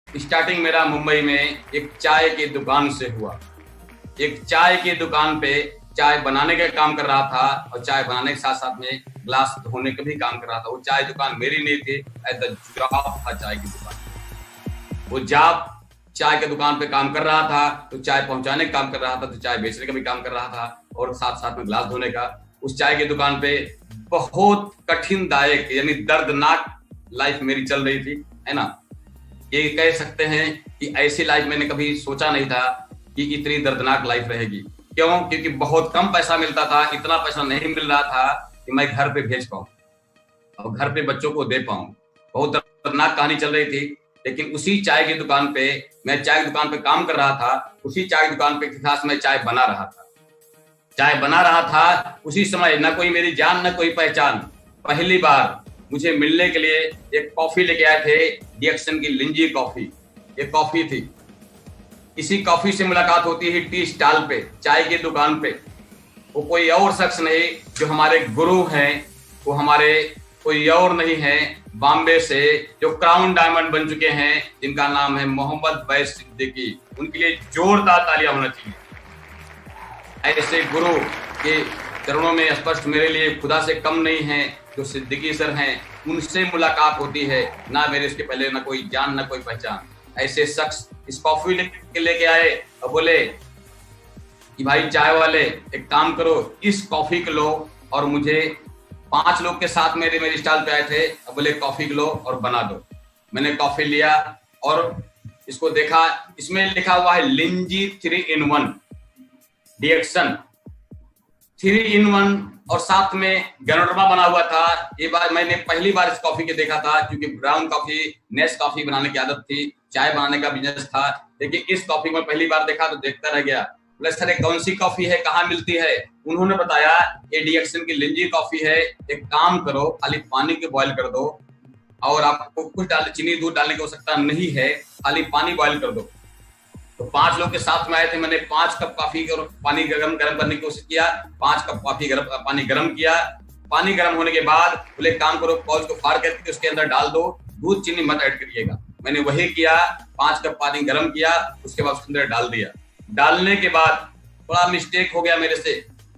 Starting मेरा मुंबई में एक चाय की दुकान से हुआ। एक चाय की दुकान पे चाय बनाने का काम कर रहा था और चाय बनाने के साथ साथ में ग्लास धोने का भी काम कर रहा था। वो चाय दुकान मेरी नहीं थी, एज द जॉब था चाय की दुकान। वो जॉब चाय के दुकान पे काम कर रहा था, तो चाय पहुंचाने का काम कर रहा था, तो चाय बेचने का भी काम कर रहा था और साथ साथ में ग्लास धोने का। उस चाय की दुकान पे बहुत कठिनदायक यानी दर्दनाक लाइफ मेरी चल रही थी, है ना। ये कह सकते हैं कि ऐसी लाइफ मैंने कभी सोचा नहीं था कि इतनी दर्दनाक लाइफ रहेगी। क्यों? क्योंकि बहुत कम पैसा मिलता था, इतना पैसा नहीं मिल रहा था कि मैं घर पे भेज पाऊं और घर पे बच्चों को दे पाऊं। बहुत दर्दनाक कहानी चल रही थी। लेकिन उसी चाय की दुकान पे, मैं चाय की दुकान पे काम कर रहा था, उसी चाय की दुकान पे खास मैं चाय बना रहा था। चाय बना रहा था उसी समय, ना कोई मेरी जान ना कोई पहचान। पहली बार मुझे मिलने के लिए एक कॉफी लेके आए थे, डिएक्सन की लिंजी कॉफी। ये कॉफी थी। इसी कॉफी से मुलाकात होती है टी स्टॉल पे, चाय की दुकान पे। वो कोई और शख्स नहीं, जो हमारे गुरु हैं, वो हमारे कोई और नहीं है, बॉम्बे से जो क्राउन डायमंड बन चुके हैं, जिनका नाम है मोहम्मद बैस सिद्दीकी। उनके लिए जोरदार तालियां होना चाहिए। ऐसे गुरु के चरणों में स्पष्ट मेरे लिए खुदा से कम नहीं है जो सिद्दीकी सर हैं। उनसे मुलाकात होती है, ना मेरे इसके पहले ना कोई जान ना कोई पहचान। ऐसे शख्स इस कॉफी लेके आए और बोले कि भाई चाय वाले, एक काम करो, इस कॉफी को लो और मुझे 5 लोग के साथ मेरे स्टॉल पे आए थे, अब बोले कॉफी लो और बना दो। मैंने कॉफी लिया और इसको देखा, इसमें लिखा हुआ है लिंजी 3 in 1 डिएक्सन 3 in 1 और साथ में गैनोडर्मा बना हुआ था। ये बात मैंने पहली बार इस कॉफी के देखा था, क्योंकि ब्राउन कॉफी, नेस कॉफी बनाने की आदत थी, चाय बनाने का बिजनेस था, लेकिन इस कॉफी में पहली बार देखा तो देखता रह गया। बोले सर कौन सी कॉफी है, कहाँ मिलती है? उन्होंने बताया ये डिएक्सन की लिंजी कॉफी है। एक काम करो, खाली पानी को बॉयल कर दो और आपको कुछ चीनी दूध डालने की आवश्यकता नहीं है, खाली पानी बॉयल कर दो। तो 5 लोग के साथ में आए थे। मैंने 5 कप कॉफी और पानी गरम करने की कोशिश किया। 5 कप पानी गरम किया। पानी गरम होने के बाद बोले काम करो, पॉज को फाड़ करके उसके अंदर डाल दो, दूध चीनी मत ऐड करिएगा। मैंने वही किया, 5 कप पानी गरम किया, उसके बाद उसके अंदर डाल दिया। डालने के बाद थोड़ा मिस्टेक हो गया मेरे से।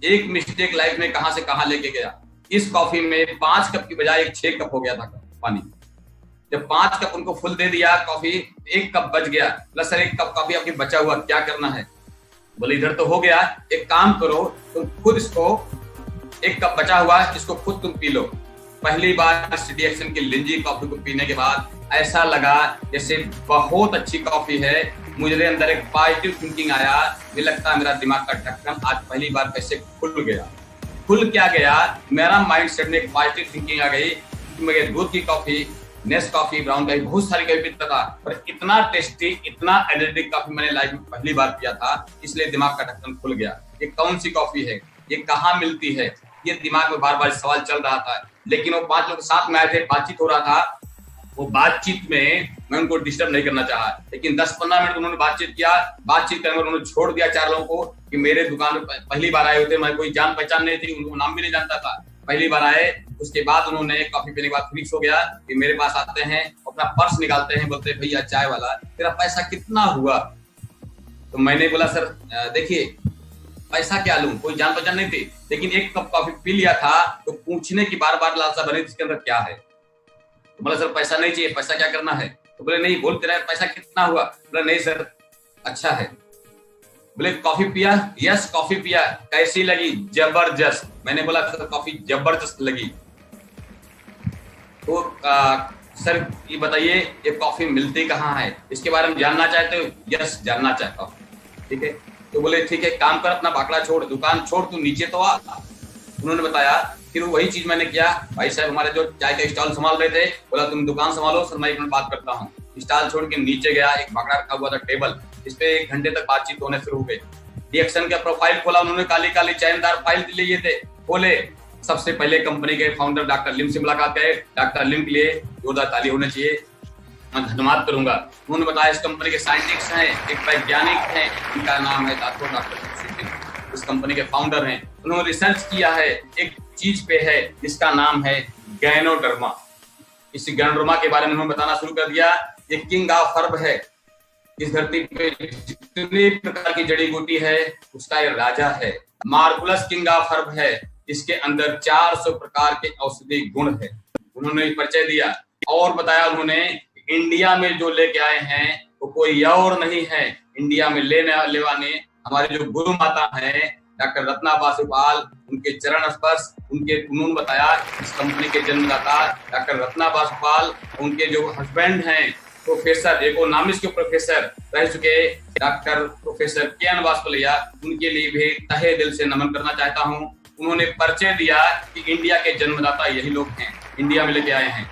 एक मिस्टेक लाइफ में कहां से कहां लेके गया। इस कॉफी में 5 कप की बजाय 6 कप हो गया था पानी। जब 5 कप उनको फुल दे दिया कॉफी, 1 कप बच गया। बोला सर 1 कप कॉफी आपकी बचा हुआ, क्या करना है? बोले इधर तो हो गया, एक काम करो, तुम खुद इसको 1 कप बचा हुआ है, इसको खुद तुम पी लो। पहली बार डिएक्सन की लिंजी कॉफी को पीने के बाद ऐसा लगा जैसे बहुत अच्छी कॉफी है। मुझे अंदर एक पॉजिटिव थिंकिंग आया। मुझे लगता है मेरा दिमाग का ढक्कन आज पहली बार कैसे खुल गया। खुल क्या गया, मेरा माइंड सेट में एक पॉजिटिव थिंकिंग आ गई कि मेरे दूध की कॉफी, नेस कॉफी, ब्राउन कॉफी, बहुत सारी कॉफी पीता था, पर इतना टेस्टी, इतना एनर्जेटिक कॉफी मैंने लाइफ में पहली बार पिया था। इसलिए दिमाग का ढक्कन खुल गया। ये कौन सी कॉफी है, ये कहाँ मिलती है, ये दिमाग में बार बार सवाल चल रहा था। लेकिन वो 5 लोग साथ में आए थे, बातचीत हो रहा था। वो बातचीत में मैं उनको डिस्टर्ब नहीं करना चाहा, लेकिन 10-15 मिनट उन्होंने बातचीत किया। बातचीत करने उन्होंने छोड़ दिया 4 लोगों को कि मेरे दुकान में पहली बार आए होते, मैं कोई जान पहचान नहीं थी, उनको नाम भी नहीं जानता था, पहली बार आए। उसके बाद उन्होंने कॉफी पीने के बाद फिक्स हो गया कि मेरे पास आते हैं, अपना पर्स निकालते हैं, बोलते हैं भैया चाय वाला तेरा पैसा कितना हुआ? तो मैंने बोला सर देखिए पैसा क्या लूं, कोई जान पहचान नहीं थी, लेकिन 1 कप कॉफी पी लिया था तो पूछने की बार बार लालसा बनी इसके अंदर क्या है। तो बोला सर पैसा नहीं चाहिए, पैसा क्या करना है? तो बोले नहीं बोल तेरा पैसा कितना हुआ? बोला नहीं सर अच्छा है। बोले कॉफी पिया? यस कॉफी पिया। कैसी लगी? जबरदस्त। मैंने बोला सर कॉफी जबरदस्त लगी। तो सर ये बताइए ये कॉफी मिलती कहाँ है, इसके बारे में जानना चाहते हो? यस जानना चाहता हूँ। ठीक है। तो बोले ठीक है काम कर, अपना बाकड़ा छोड़, दुकान छोड़, तू नीचे तो आ। उन्होंने बताया। फिर वही चीज मैंने किया। भाई साहब हमारे जो चाय का स्टॉल संभाल रहे थे, बोला तुम दुकान संभालो सर, मैं 1 मिनट बात करता हूँ। स्टॉल छोड़ के नीचे गया, एक बाकड़ा रखा हुआ था टेबल, इस पे 1 घंटे तक बातचीत होने शुरू हो गई। डिएक्सन का प्रोफाइल खोला उन्होंने, काली काली चैनदार फाइल लिए थे, खोले। सबसे पहले कंपनी के फाउंडर डॉक्टर लिम से मुलाकात है। डॉक्टर लिम के लिए जोरदार ताली होनी चाहिए, मैं धन्यवाद करूंगा। उन्होंने बताया इस कंपनी के साइंटिस्ट हैं, एक वैज्ञानिक हैं, इनका नाम है डॉक्टर। इस कंपनी के फाउंडर हैं। उन्होंने रिसर्च किया है, एक चीज पे है जिसका नाम है गैनोडर्मा। इस गैंड्रोमा के बारे में उन्होंने बताना शुरू कर दिया। ये किंग ऑफ हर्ब है, इस धरती पे जितनी प्रकार की जड़ी बूटी है उसका ये राजा है। मार्कुलस किंग ऑफ हर्ब है, इसके अंदर 400 प्रकार के औषधि गुण है। उन्होंने परिचय दिया और बताया उन्होंने इंडिया में जो लेके आए हैं वो कोई और नहीं है, इंडिया में लेने वाले हमारे जो गुरु माता है डॉक्टर रत्ना बासुपाल, उनके चरण स्पर्श, उन्होंने बताया इस कंपनी के जन्मदाता डॉक्टर रत्ना बासुपाल, उनके जो हस्बैंड हैं प्रोफेसर इकोनॉमिक्स के प्रोफेसर रह चुके डॉक्टर प्रोफेसर के.एन. वासुपलिया, उनके लिए भी तहे दिल से नमन करना चाहता हूं। उन्होंने परिचय दिया कि इंडिया के जन्मदाता यही लोग हैं, इंडिया में लेके आए हैं।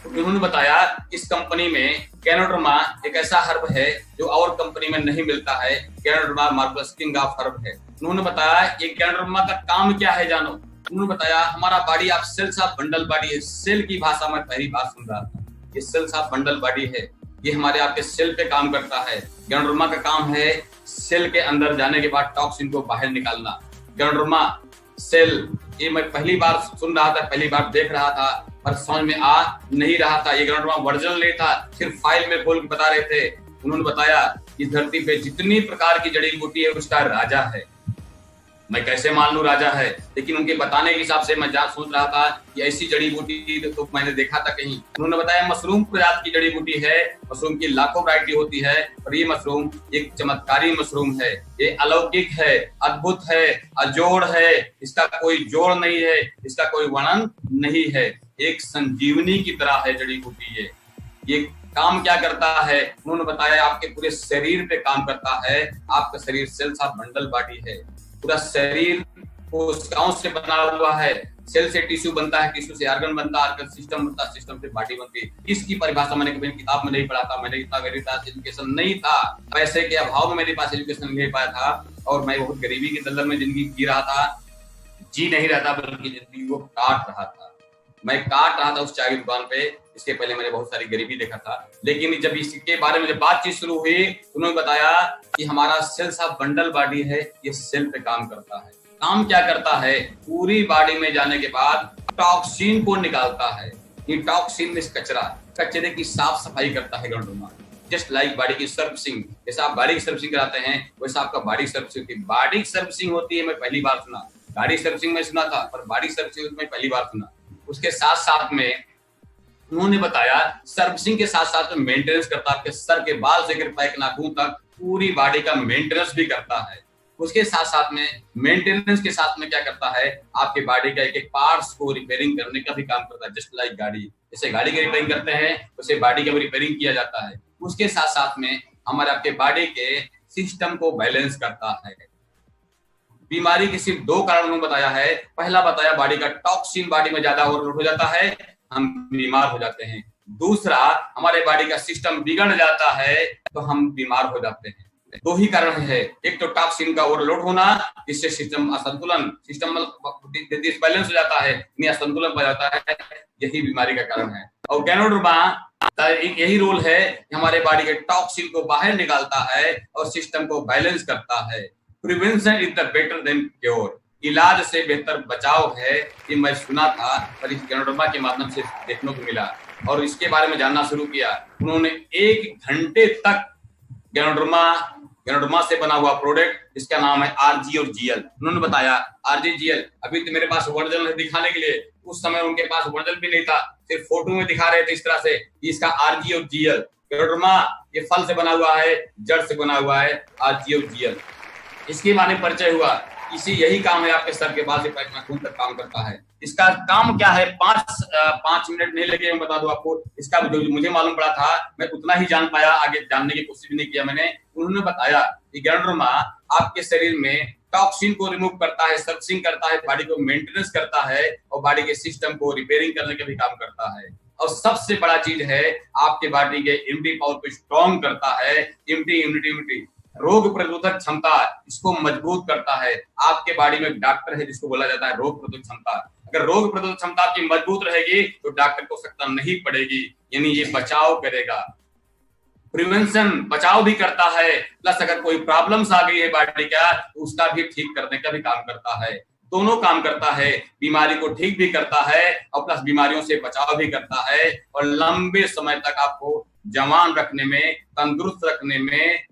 तो उन्होंने बताया इस कंपनी में गैनोडर्मा एक ऐसा हर्ब है जो और कंपनी में नहीं मिलता है। गैनोडर्मा मार्कुलस किंग ऑफ हर्ब है। उन्होंने बताया ये गैनोडर्मा का काम क्या है जानो। उन्होंने बताया हमारा बॉडी आप सेल्स ऑफ बंडल बॉडी है। सेल की भाषा में पहली बार सुन रहा था, ये सेल्स ऑफ बंडल बॉडी है, ये हमारे आपके सेल पे काम करता है। गैनोडर्मा का काम है सेल के अंदर जाने के बाद टॉक्सिन को बाहर निकालना। गैनोडर्मा सेल, ये मैं पहली बार सुन रहा था, पहली बार देख रहा था, पर समझ में आ नहीं रहा था। ये गैनोडर्मा वर्जन नहीं था, सिर्फ फाइल में बोल के बता रहे थे। उन्होंने बताया इस धरती पे जितनी प्रकार की जड़ी बूटी है उसका राजा है। मैं कैसे मान लूं राजा है, लेकिन उनके बताने के हिसाब से मैं सोच रहा था कि ऐसी जड़ी बूटी तो मैंने देखा था कहीं। उन्होंने बताया मशरूम प्रजाति की जड़ी बूटी है, मशरूम की लाखों वैरायटी होती है, पर ये मशरूम एक चमत्कारी मशरूम है, ये अलौकिक है, अद्भुत है, अजोड़ है, इसका कोई जोड़ नहीं है, इसका कोई वर्णन नहीं है, एक संजीवनी की तरह है जड़ी बूटी। ये काम क्या करता है उन्होंने बताया आपके पूरे शरीर पे काम करता है। आपका शरीर सेल्स ऑफ बंडल बॉडी है, पूरा शरीर कोशिकाओं से बना हुआ है। सेल से टिश्यू बनता है, टिश्यू से ऑर्गन बनता है, ऑर्गन सिस्टम बनता है, सिस्टम से बॉडी बनती है। इसकी परिभाषा मैंने कभी किताब में नहीं पढ़ा था, मैंने इतना मेरे पास एजुकेशन नहीं था, पैसे के अभाव में मेरे पास एजुकेशन नहीं पाया था और मैं बहुत गरीबी के दलदल में जिंदगी जी रहा था, जी नहीं रहा था बल्कि जिंदगी को काट रहा था। मैं काट रहा था उस चाय की दुकान पे। इसके पहले मैंने बहुत सारी गरीबी देखा था, लेकिन जब इसके बारे में जब बातचीत शुरू हुई उन्होंने बताया कि हमारा सेल्स ऑफ बंडल बॉडी है, ये सेल पे काम करता है। काम क्या करता है, पूरी बॉडी में जाने के बाद टॉक्सिन को निकालता है। ये टॉक्सिन में कचरे की साफ सफाई करता है गैनोडर्मा। जस्ट लाइक बॉडी की सर्विसिंग, जैसा आप गाड़ी की सर्विसिंग कराते हैं वैसा आपका बॉडी सर्विसिंग होती है। बॉडी सर्विसिंग होती है, मैं पहली बार सुना। गाड़ी सर्विसिंग में सुना था, पर बॉडी सर्विसिंग में पहली बार सुना। उसके साथ साथ में उन्होंने बताया सर्विसिंग के साथ साथ में मेंटेनेंस करता है, आपके सर के बाल से लेकर पैर के नाखून तक पूरी बॉडी का मेंटेनेंस भी करता है। उसके साथ साथ में मेंटेनेंस के साथ में क्या करता है, आपके बॉडी का एक एक पार्ट्स को रिपेयरिंग करने का भी काम करता है। जस्ट लाइक गाड़ी, जैसे गाड़ी की रिपेयरिंग करते हैं वैसे बॉडी का भी रिपेयरिंग किया जाता है। उसके साथ साथ में हमारे आपके बॉडी के सिस्टम को बैलेंस करता है। बीमारी के सिर्फ 2 कारण उन्होंने बताया है। पहला बताया बॉडी का टॉक्सिन बॉडी में ज्यादा ओवरलोड हो जाता है, हम बीमार हो जाते हैं। दूसरा हमारे बॉडी का सिस्टम बिगड़ जाता है तो हम बीमार हो जाते हैं। 2 ही कारण है, एक तो टॉक्सिन का ओवरलोड होना, जिससे सिस्टम असंतुलन, सिस्टम डिसबैलेंस हो जाता है, असंतुलन हो जाता है, यही बीमारी का कारण है। और गैनोडर्मा का एक यही रोल है कि हमारे बॉडी के टॉक्सिन को बाहर निकालता है और सिस्टम को बैलेंस करता है। Prevention is the better than cure, इलाज से बेहतर बचाव है, ये मैं सुना था पर इस गैनोडर्मा के माध्यम से देखने को मिला और इसके बारे में जानना शुरू किया। उन्होंने 1 घंटे तक गैनोडर्मा से बना हुआ प्रोडक्ट, इसका नाम है आरजी और जीएल। उन्होंने बताया आरजी जीएल, अभी तो मेरे पास वर्जन है दिखाने के लिए, उस समय उनके पास वर्जन भी नहीं था, सिर्फ फोटो में दिखा रहे थे इस तरह से इसका आरजी और जीएल। गैनोडर्मा ये फल से बना हुआ है, जड़ से बना हुआ है, आरजी और जीएल। इसके बारे में परिचय हुआ, इसी यही काम है, आपके सर के बाल से पैर के नाखून तक काम करता है। इसका काम क्या है, 5 मिनट नहीं लगे मैं बता दूं आपको। इसका जो मुझे मालूम पड़ा था मैं उतना ही जान पाया, आगे जानने की कोशिश भी नहीं किया मैंने। उन्होंने बताया कि गैनोडर्मा आपके शरीर में टॉक्सिन को रिमूव करता है, सर्विसिंग करता है, बॉडी को मेंटेनेंस करता है और बॉडी के सिस्टम को रिपेयरिंग करने का भी काम करता है। और सबसे बड़ा चीज है आपके बॉडी के इम्यूनिटी पावर को स्ट्रॉन्ग करता है। इम्यूनिटी रोग प्रतिरोधक क्षमता, इसको मजबूत करता है। आपके बॉडी में डॉक्टर है जिसको बोला जाता है रोग प्रतिरोधक क्षमता। अगर रोग प्रतिरोधक क्षमता आपकी मजबूत रहेगी तो डॉक्टर को आवश्यकता नहीं पड़ेगी, यानी ये बचाव करेगा। प्रिवेंशन बचाव भी करता है, प्लस अगर कोई प्रॉब्लम्स आ गई है बॉडी का तो उसका भी ठीक करने का भी काम करता है। दोनों काम करता है, बीमारी को ठीक भी करता है और प्लस बीमारियों से बचाव भी करता है और लंबे समय तक आपको जवान रखने में, तंदुरुस्त रखने में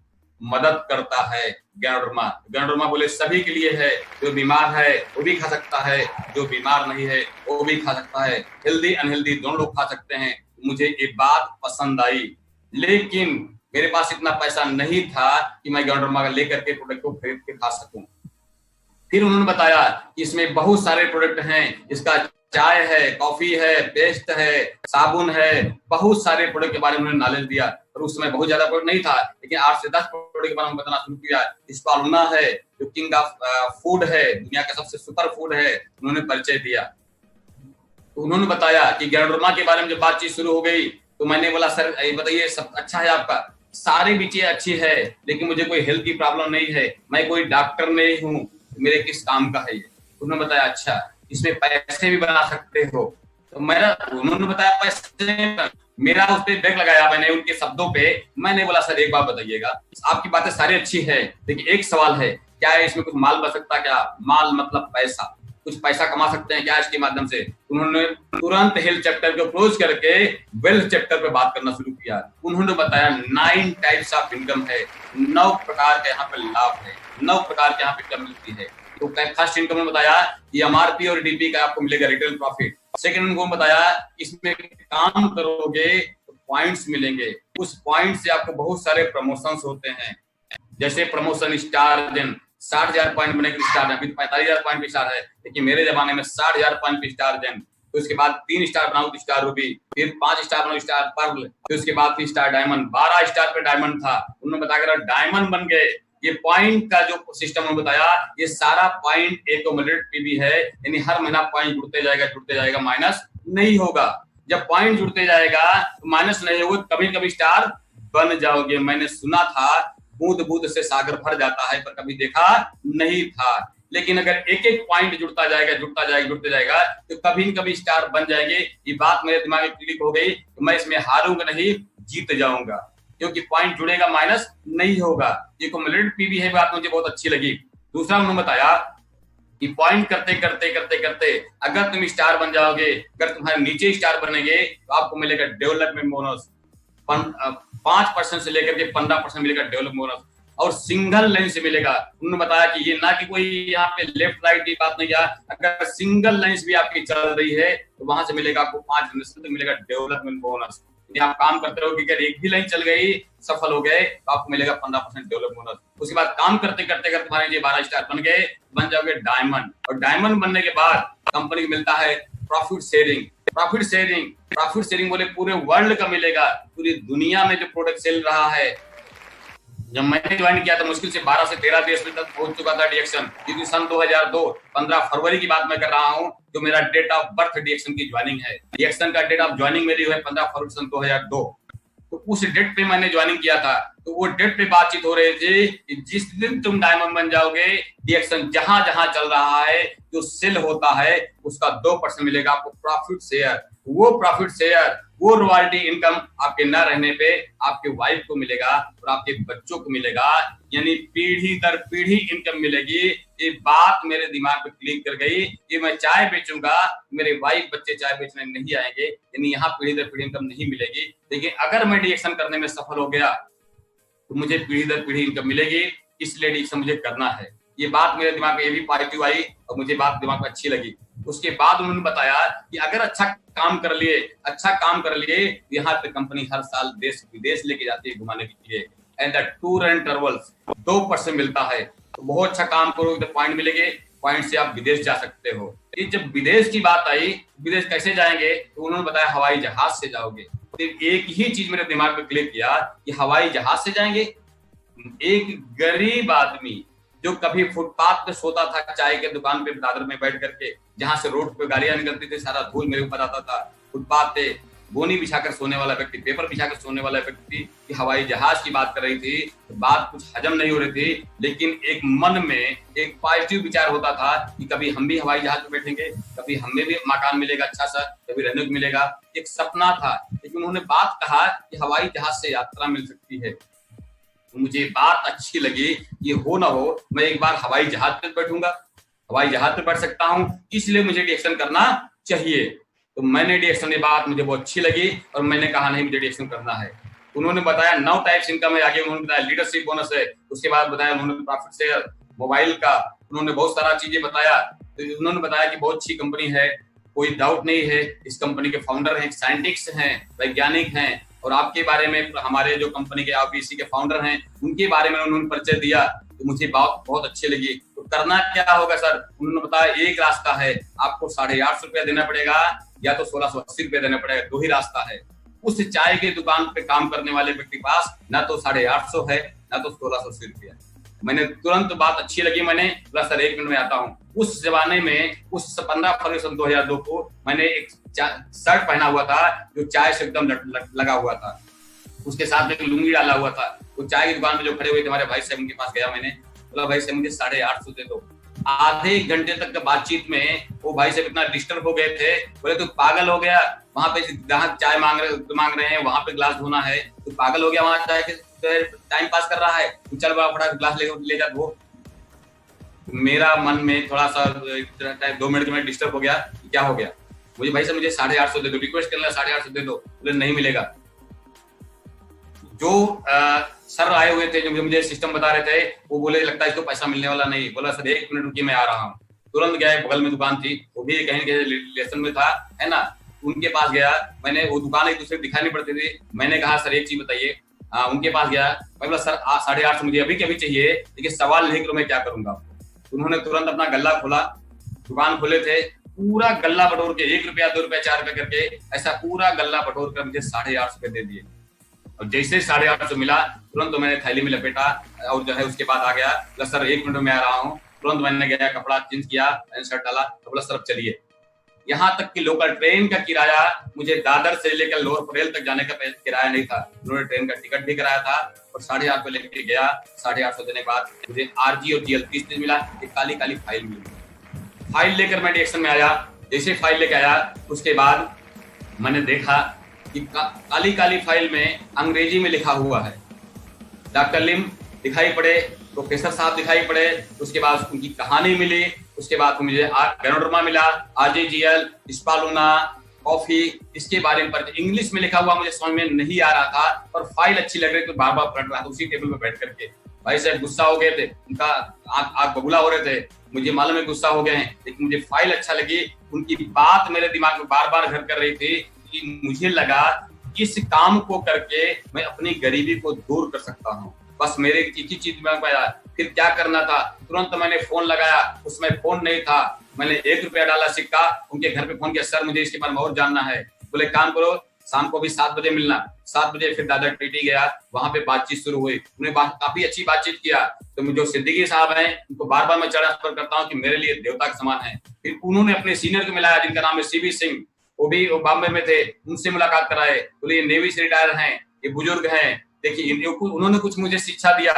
मदद करता है। गैनोडर्मा, गैनोडर्मा बोले सभी के लिए है, जो बीमार है वो भी खा सकता है, जो बीमार नहीं है वो भी खा सकता है, हेल्दी अनहेल्दी दोनों लोग खा सकते हैं। मुझे ये बात पसंद आई, लेकिन मेरे पास इतना पैसा नहीं था कि मैं गैनोडर्मा का लेकर के प्रोडक्ट को खरीद के खा सकूं। फिर उन्होंने बताया कि इसमें बहुत सारे प्रोडक्ट हैं, इसका चाय है, कॉफी है, पेस्ट है, साबुन है, बहुत सारे प्रोडक्ट के बारे में उन्होंने नॉलेज दिया। और उस समय बहुत ज्यादा प्रोडक्ट नहीं था, लेकिन 8 से 10 प्रोडक्ट के बारे में बताना शुरू किया। स्पालुना है जो किंग ऑफ फूड है, दुनिया का सबसे सुपर फूड है, उन्होंने परिचय दिया। तो उन्होंने बताया कि गैनोडर्मा के बारे में जब बातचीत शुरू हो गई तो मैंने बोला सर ये बताइए सब अच्छा है आपका, सारी चीजें अच्छी है, लेकिन मुझे कोई हेल्थ की प्रॉब्लम नहीं है, मैं कोई डॉक्टर नहीं हूँ, मेरे किस काम का है ये। उन्होंने बताया अच्छा इसमें पैसे भी बना सकते हो। तो मेरा, उन्होंने बताया पैसे, मेरा उस पर ब्रेक लगाया मैंने उनके शब्दों पे। मैंने बोला सर एक बात बताइएगा, आपकी बातें सारी अच्छी है, लेकिन एक सवाल है, क्या है इसमें कुछ माल बन सकता है? क्या माल मतलब पैसा, कुछ पैसा कमा सकते हैं क्या इसके माध्यम से? उन्होंने तुरंत हेल्थ चैप्टर को क्लोज करके वेल्थ चैप्टर पे बात करना शुरू किया। उन्होंने बताया 9 टाइप्स ऑफ इनकम है, 9 प्रकार के यहाँ पे लाभ है, 9 प्रकार के यहाँ पे इनकम मिलती है। तो फर्स्ट इनकम में बताया कि एमआरपी और डीपी का आपको मिलेगा रिटेल प्रॉफिट। सेकंड उनको बताया इसमें काम करोगे तो पॉइंट्स मिलेंगे, उस पॉइंट से आपको बहुत सारे प्रमोशंस होते हैं, जैसे प्रमोशन स्टार जन 60,000 पॉइंट बने स्टार, अभी 45,000 पॉइंट पे स्टार है, लेकिन मेरे जमाने में 60,000 पॉइंट पे स्टार जन। तो उसके बाद 3 स्टार बनाओ तो स्टार रूबी, फिर 5 स्टार बनाओ स्टार पर्ल, फिर उसके बाद फिर स्टार डायमंड, 12 स्टार पे डायमंड था। उन्होंने बताया डायमंड बन गए। ये पॉइंट का जो सिस्टम उन्होंने बताया, ये सारा पॉइंट एक्यूमुलेटेड पीवी है, यानी हर महीना पॉइंट जुड़ते जाएगा, माइनस नहीं होगा। जब पॉइंट जुड़ते जाएगा तो माइनस नहीं होगा, कभी कभी स्टार बन जाओगे। मैंने सुना था बूंद बूंद से सागर भर जाता है, पर कभी देखा नहीं था। लेकिन अगर एक एक पॉइंट जुड़ता जाएगा तो कभी न कभी स्टार बन जाएंगे। ये बात मेरे दिमाग में क्लिक हो गई, तो मैं इसमें हारूंगा नहीं, जीत जाऊंगा, क्योंकि पॉइंट जुड़ेगा माइनस नहीं होगा। ये एक्यूमुलेटेड पीवी है, बात मुझे बहुत अच्छी लगी। दूसरा उन्होंने बताया कि पॉइंट करते करते अगर तुम स्टार बन जाओगे, अगर तुम्हारे नीचे स्टार बनेंगे तो आपको मिलेगा डेवलपमेंट बोनस, 5% से लेकर के 15% मिलेगा डेवलपमेंट बोनस, और सिंगल लाइन से मिलेगा। उन्होंने बताया कि ये ना कि कोई यहाँ पे लेफ्ट राइट की बात नहीं है, अगर सिंगल लाइन भी आपकी चल रही है तो वहां से मिलेगा आपको 5% तो मिलेगा डेवलपमेंट बोनस। यदि आप काम करते रहोगे, अगर एक भी लाइन चल गई, सफल हो गए, तो आपको मिलेगा 15% डेवलप बोनस। उसके बाद काम करते करते अगर तुम्हारे ये 12 स्टार बन गए, बन जाओगे डायमंड, और डायमंड बनने के बाद कंपनी को मिलता है प्रॉफिट शेयरिंग। प्रॉफिट शेयरिंग बोले पूरे वर्ल्ड का मिलेगा, पूरी दुनिया में जो प्रोडक्ट सेल रहा है। जब मैंने ज्वाइन किया था मुश्किल से 12 से 13 देश में तक पहुंच चुका था डीएक्शन, क्योंकि सन 2002 15 फरवरी की बात मैं कर रहा हूं, जो मेरा डेट ऑफ बर्थ डीएक्शन की ज्वाइनिंग है। डीएक्शन का डेट ऑफ ज्वाइनिंग मेरी है 15 फरवरी सन 2002। तो उस डेट पे मैंने ज्वाइनिंग किया था। तो वो डेट पे बातचीत हो रही थी कि जिस दिन तुम डायमंड बन जाओगे, डीएक्शन जहां जहां चल रहा है, जो सेल होता है, उसका 2% मिलेगा आपको प्रॉफिट शेयर। वो प्रॉफिट शेयर, वो रॉयल्टी इनकम आपके न रहने पे आपके वाइफ को मिलेगा और आपके बच्चों को मिलेगा, यानी पीढ़ी दर पीढ़ी इनकम मिलेगी। ये बात मेरे दिमाग पे क्लिक कर गई कि मैं चाय बेचूंगा, मेरे वाइफ बच्चे चाय बेचने नहीं आएंगे, यानी यहाँ पीढ़ी दर पीढ़ी इनकम नहीं मिलेगी। लेकिन अगर मैं डीएक्शन करने में सफल हो गया तो मुझे पीढ़ी दर पीढ़ी इनकम मिलेगी, इसलिए डीएक्शन मुझे करना है। ये बात मेरे दिमाग में ये भी पॉजिटिव आई और मुझे बात दिमाग में अच्छी लगी। उसके बाद उन्होंने बताया कि अगर अच्छा काम कर लिए, यहाँ पे कंपनी हर साल देश विदेश लेके जाती है घुमाने के लिए, and the tour and travels 2% मिलता है। तो बहुत अच्छा काम करोगे तो पॉइंट मिलेंगे, पॉइंट से आप विदेश जा सकते हो। ये जब विदेश की बात आई, विदेश कैसे जाएंगे, तो उन्होंने बताया हवाई जहाज से जाओगे। तो एक ही चीज मेरे दिमाग में क्लिक किया कि हवाई जहाज से जाएंगे। एक गरीब आदमी जो कभी फुटपाथ पे सोता था, चाय के दुकान पे दादर में बैठ करके, जहां से रोड पे गाड़ियां निकलती थी, सारा धूल मेरे ऊपर आता था, फुटपाथ पे बोनी बिछाकर सोने वाला व्यक्ति, पेपर बिछाकर सोने वाला व्यक्ति की हवाई जहाज की बात कर रही थी, तो बात कुछ हजम नहीं हो रही थी। लेकिन एक मन में एक पॉजिटिव विचार होता था कि कभी हम भी हवाई जहाज पे बैठेंगे, कभी हमें भी मकान मिलेगा अच्छा सा, कभी रहने को मिलेगा, एक सपना था। लेकिन उन्होंने बात कहा कि हवाई जहाज से यात्रा मिल सकती है। मुझे बात अच्छी लगी, ये हो ना हो, मैं एक बार हवाई जहाज पे बैठूंगा, हवाई जहाज पे बैठ सकता हूँ, इसलिए मुझे डीएक्शन करना चाहिए। तो मैंने डीएक्शन की बात मुझे बहुत अच्छी लगी और मैंने कहा नहीं, मुझे डीएक्शन करना है। उन्होंने बताया 9 टाइप्स इनकम है, आगे उन्होंने बताया लीडरशिप बोनस है, उसके बाद बताया उन्होंने प्रॉफिट शेयर, मोबाइल का, उन्होंने बहुत सारा चीजें बताया। तो उन्होंने बताया कि बहुत अच्छी कंपनी है, कोई डाउट नहीं है, इस कंपनी के फाउंडर हैं, साइंटिस्ट हैं, वैज्ञानिक हैं, और आपके बारे में हमारे जो कंपनी के ऑफिस के फाउंडर हैं उनके बारे में उन्होंने परिचय दिया। तो मुझे बात बहुत अच्छी लगी। तो करना क्या होगा सर? उन्होंने बताया एक रास्ता है, आपको 850 रुपया देना पड़ेगा या तो 1680 रुपया देना पड़ेगा, दो ही रास्ता है। उस चाय की दुकान पे काम करने वाले व्यक्ति के पास ना तो 850 है ना तो 1680 रुपया। मैंने तुरंत बात अच्छी लगी, मैंने बोला सर 1 मिनट में आता हूँ। उस जमाने में उस 15 फरवरी सन 2002 को मैंने एक शर्ट पहना हुआ था जो चाय से एकदम लगा हुआ था, उसके साथ में एक लुंगी डाला हुआ था। वो चाय की दुकान में जो खड़े हुए थे हमारे भाई साहब, उनके पास गया मैंने, बोला भाई साहब मुझे 850 दे दो। आधे एक घंटे तक का बातचीत में वो भाई साहब इतना डिस्टर्ब हो गए थे, बोले तू पागल हो गया, वहां पे जहाँ चाय मांग रहे हैं वहां पे ग्लास धोना है, तू पागल हो गया, वहां चाय के टाइम पास कर रहा है, तू चल बड़ा फटाफट ग्लास ले जा धो। मेरा मन में थोड़ा सा 2 मिनट में डिस्टर्ब हो गया, क्या हो गया? मुझे भाई साहब मुझे 850 दे दो, रिक्वेस्ट करना 850 दे दो, बोले नहीं मिलेगा। जो सर आए हुए थे जो मुझे सिस्टम बता रहे थे, वो बोले लगता है इसको पैसा मिलने वाला नहीं। बोला सर 1 मिनट रुकिए मैं आ रहा हूँ। तुरंत गया, बगल में दुकान थी, वो भी कहीं कहीं रिलेशन में था, है ना, उनके पास गया मैंने। वो दुकान एक दूसरे दिखाई नहीं पड़ती थी। मैंने कहा सर एक चीज बताइए, उनके पास गया, मैं बोला सर 850 मुझे अभी के अभी चाहिए, लेकिन सवाल नहीं करो मैं क्या करूंगा। उन्होंने तुरंत अपना गल्ला खोला, दुकान खोले थे, पूरा गल्ला बटोर के 1 रुपया 2 रुपया 4 रुपया करके ऐसा पूरा गल्ला बटोर कर मुझे 850 रुपये दे दिए। और जैसे 850 मिला तुरंत तो मैंने थैली में लपेटा और जो है उसके बाद आ गया, सर 1 मिनट में आ रहा हूँ। तुरंत मैंने गया, कपड़ा चेंज किया, शर्ट डाला, तो बोला सर चलिए। यहाँ तक कि लोकल ट्रेन का किराया मुझे दादर से लेकर लोअर परेल तक जाने का किराया नहीं था, उन्होंने ट्रेन का टिकट भी कराया था और 850 पे लेके गया। 850 देने के बाद मुझे आरजी और जीएल 30 मिला, एक काली काली फाइल मिली। फाइल लेकर मैं डीएक्शन में आया। जैसे फाइल लेकर आया उसके बाद मैंने देखा कि काली काली फाइल में अंग्रेजी में लिखा हुआ है, डॉक्टर लिम दिखाई पड़े, प्रोफेसर साहब दिखाई पड़े, उसके बाद उनकी कहानी मिली, उसके बाद मुझे गैनोडर्मा मिला, आरजीजीएल, स्पालूना, कॉफी, इसके बारे में पर इंग्लिश में लिखा हुआ मुझे समझ में नहीं आ रहा था, पर फाइल अच्छी लग रही थी, बार बार पढ़ रहा था उसी टेबल पर बैठ करके। भाई साहब गुस्सा हो गए थे, उनका आग बबूला हो रहे थे, मुझे मालूम है गुस्सा हो गए हैं, लेकिन मुझे फाइल अच्छा लगी। उनकी बात मेरे दिमाग में बार बार घर कर रही थी कि मुझे लगा इस काम को करके मैं अपनी गरीबी को दूर कर सकता हूँ। बस मेरे एक ही चीज में पाया, फिर क्या करना था? तुरंत मैंने फोन लगाया, उसमें फोन नहीं था, मैंने 1 रुपया डाला सिक्का, उनके घर पे फोन किया, सर मुझे इसके बारे में और जानना है। बोले काम करो, शाम को भी 7 बजे मिलना। 7 बजे फिर दादा टीटी गया, वहां पे बातचीत शुरू हुई, उन्हें काफी अच्छी बातचीत किया। तो जो सिद्दीकी साहब हैं उनको बार बार मैं चढ़ा करता हूँ कि मेरे लिए देवता के समान है। फिर उन्होंने अपने सीनियर को मिलाया जिनका नाम है सीबी सिंह, वो भी बॉम्बे में थे, उनसे मुलाकात कराए। बोले ये नेवी से रिटायर हैं, ये बुजुर्ग हैं, देखिए उन्होंने कुछ मुझे शिक्षा दिया।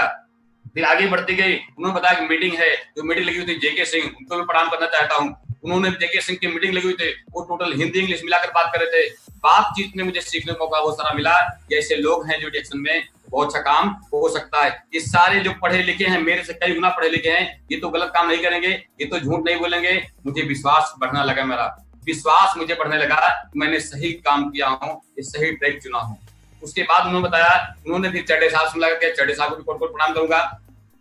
फिर आगे बढ़ती गई, उन्होंने बताया कि मीटिंग है, जो मीटिंग लगी हुई थी जेके सिंह, उनको भी प्रणाम करना चाहता हूँ। उन्होंने जेके सिंह की मीटिंग लगी हुई थी, वो टोटल हिंदी इंग्लिश मिलाकर बात कर रहे थे। बातचीत में मुझे सीखने का मौका बहुत सारा मिला कि ऐसे लोग हैं जो डीएक्शन में बहुत अच्छा काम हो सकता है। ये सारे जो पढ़े लिखे हैं, मेरे से कई गुना पढ़े लिखे हैं, ये तो गलत काम नहीं करेंगे, ये तो झूठ नहीं बोलेंगे। मुझे विश्वास बढ़ना लगा, मेरा विश्वास मुझे बढ़ने लगा, मैंने सही काम किया हूँ, ये सही ट्रैक चुना हूँ। उसके बाद उन्होंने बताया, उन्होंने फिर चड्डे साहब से मिला करके, चड्डे साहब को कोट प्रणाम करूंगा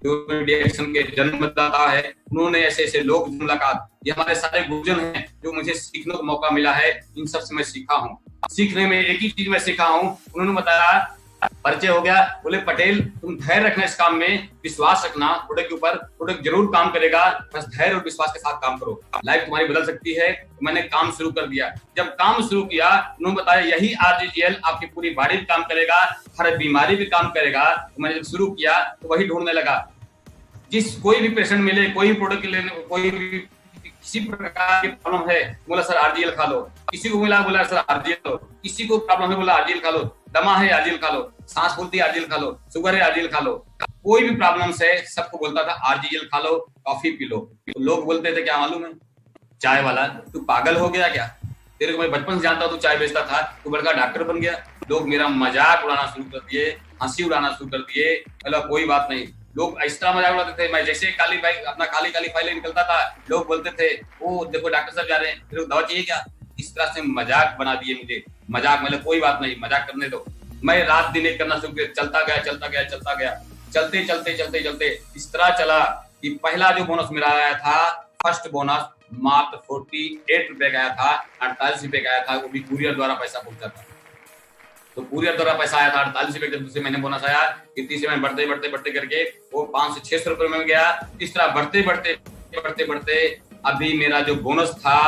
जो डीएक्शन के जन्मदाता है। उन्होंने ऐसे ऐसे लोग मुलाकात, ये हमारे सारे गुरुजन हैं जो मुझे सीखने का मौका मिला है, इन सब से मैं सीखा हूँ। सीखने में एक ही चीज मैं सीखा हूँ, उन्होंने बताया, परिचय हो गया, बोले पटेल तुम धैर्य रखना, इस काम में विश्वास रखना, प्रोडक्ट के ऊपर, प्रोडक्ट जरूर काम करेगा, बस धैर्य और विश्वास के साथ काम करो, लाइफ तुम्हारी बदल सकती है। तो मैंने काम शुरू कर दिया। जब काम शुरू किया, उन्होंने बताया यही आरजीजीएल आपकी पूरी बॉडी भी काम करेगा, हर बीमारी भी काम करेगा। तो मैंने जब शुरू किया तो वही ढूंढने लगा, जिस कोई भी पेशेंट मिले, कोई भी प्रोडक्ट लेने, कोई भी किसी प्रकार की प्रॉब्लम है, बोला सर आरजीएल खा लो। किसी को मिला, बोला सर आरजीएल लो। किसी को प्रॉब्लम है, बोला आरजीएल खा लो। दमा है, आरजीएल खा लो। सांस फूलती है, आरजीएल खा लो। शुगर है, आरजीएल खा लो। कोई भी प्रॉब्लम है, सबको बोलता था आरजीएल खा लो, कॉफी पी लो। तो लोग बोलते थे क्या मालूम है, चाय वाला तू पागल हो गया क्या, तेरे को मैं बचपन से जानता हूँ, तू चाय बेचता था, तू बड़का डॉक्टर बन गया। लोग मेरा मजाक उड़ाना शुरू कर दिए, हंसी उड़ाना शुरू कर दिए। बोला कोई बात नहीं, लोग इस तरह मजाक उड़ाते थे। मैं जैसे काली भाई अपना खाली खाली फाइलें निकलता था, लोग बोलते थे ओ देखो डॉक्टर साहब जा रहे हैं, फिर दवा चाहिए क्या? इस तरह से मजाक बना दिए मुझे। मजाक मतलब कोई बात नहीं, मजाक करने दो। मैं रात दिन एक करना शुरू किया, चलता गया चलता गया चलता गया, चलते चलते चलते चलते इस तरह चला कि पहला जो बोनस मेरा आया था, फर्स्ट बोनस मात्र 48 रुपए का आया था, 48 रुपए का आया था, वो भी कुरियर द्वारा पैसा पहुंचा था। तो कुरियर द्वारा पैसा आया था 48 रुपए। जब दूसरे महीने बोनस आया कि तीसरे महीने बढ़ते बढ़ते बढ़ते करके वो 500 से 600 रुपए में गया। इस तरह बढ़ते बढ़ते बढ़ते बढ़ते अभी मेरा जो बोनस था,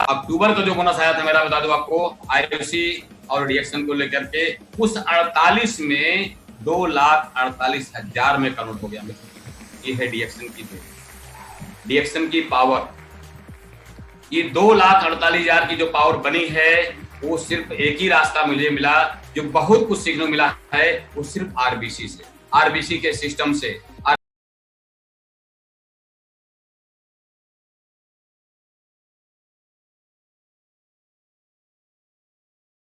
अक्टूबर का जो बोनस आया था मेरा, बता दूं आपको, आईओसी और डीएक्शन को लेकर के, उस 48 में 2,48,000 में कन्वर्ट हो गया मेरा। ये है डीएक्शन की, डीएक्शन की पावर। ये 2,48,000 की जो पावर बनी है, वो सिर्फ एक ही रास्ता मुझे मिला, जो बहुत कुछ सीखने को मिला है, वो सिर्फ आरबीसी से, आरबीसी के सिस्टम से।